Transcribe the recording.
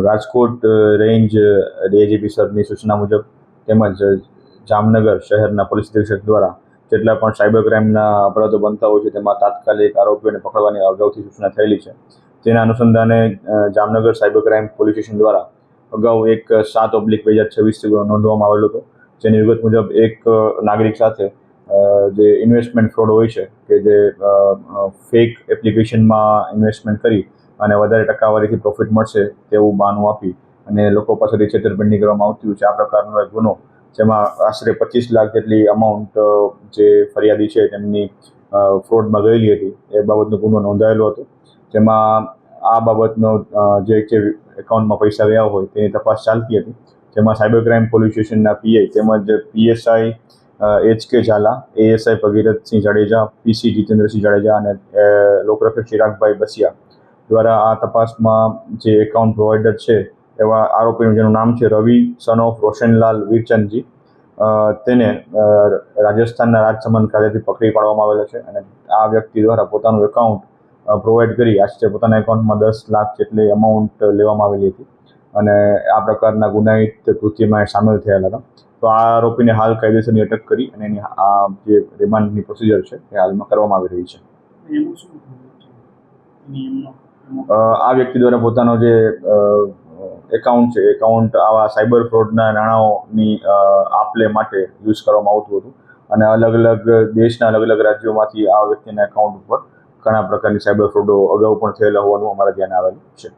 Rajkot range ડીઆઈજીપી સરની સૂચના મુજબ તેમજ જામનગર શહેરના પોલીસ અધિક્ષક દ્વારા જેટલા પણ સાયબર ક્રાઇમના અપરાધો બનતા હોય છે તેમાં તાત્કાલિક આરોપીઓને પકડવાની અગાઉથી સૂચના થયેલી છે. તેના અનુસંધાને Jamnagar cyber crime police station દ્વારા અગાઉ એક 7/2026 ગુનો નોંધવામાં આવેલો હતો. જેની વિગત મુજબ એક નાગરિક સાથે જે ઇન્વેસ્ટમેન્ટ ફ્રોડ હોય છે કે જે ફેક એપ્લિકેશનમાં ઇન્વેસ્ટમેન્ટ કરી અને વધારે ટકાવારીથી પ્રોફિટ મળશે તેવું બહાનું આપી અને લોકો પાસેથી છેતરપિંડી કરવામાં આવતી હોય છે. આ પ્રકારનો એક ગુનો જેમાં આશરે 25 લાખ જેટલી અમાઉન્ટ જે ફરિયાદી છે તેમની ફ્રોડમાં ગયેલી હતી એ બાબતનો ગુનો નોંધાયેલો હતો. જેમાં આ બાબતનો જે એકાઉન્ટમાં પૈસા ગયા હોય તેની તપાસ ચાલતી હતી. જેમાં સાયબર ક્રાઇમ પોલીસ સ્ટેશનના પીઆઈ તેમજ PSI HK Zala, ASI Bhagirathsinh Jadeja, PC Jitendrasinh Jadeja અને લોકરક્ષક ચિરાગભાઈ બસિયા દ્વારા આ તપાસમાં જે એકાઉન્ટ પ્રોવાઈડર છે એવા આરોપીનું જેનું નામ છે રવિ સન ઓફ રોશનલાલ વીરચંદજી, તેને રાજસ્થાનના રાજસમંદ ખાતેથી પકડી પાડવામાં આવેલો છે. અને આ વ્યક્તિ દ્વારા પોતાનું એકાઉન્ટ પ્રોવાઈડ કરી આશરે પોતાના એકાઉન્ટમાં 10 લાખ જેટલી અમાઉન્ટ લેવામાં આવેલી હતી અને આ પ્રકારના ગુનાહિત કૃત્યમાં સામેલ થયેલા હતા. તો આ આરોપીને હાલ કાયદેસરની અટક કરી અને એની આ જે રિમાન્ડની પ્રોસિજર છે એ હાલમાં કરવામાં આવી રહી છે. આ વ્યક્તિ દ્વારા પોતાનો જે એકાઉન્ટ છે એકાઉન્ટ આવા સાયબર ફ્રોડના નાણાંઓની આપ-લે માટે યુઝ કરવામાં આવતું હતું અને અલગ અલગ દેશના અલગ અલગ રાજ્યોમાંથી આ વ્યક્તિના એકાઉન્ટ ઉપર ઘણા પ્રકારની સાયબર ફ્રોડો અગાઉ પણ થયેલા હોવાનું અમારા ધ્યાને આવેલું છે.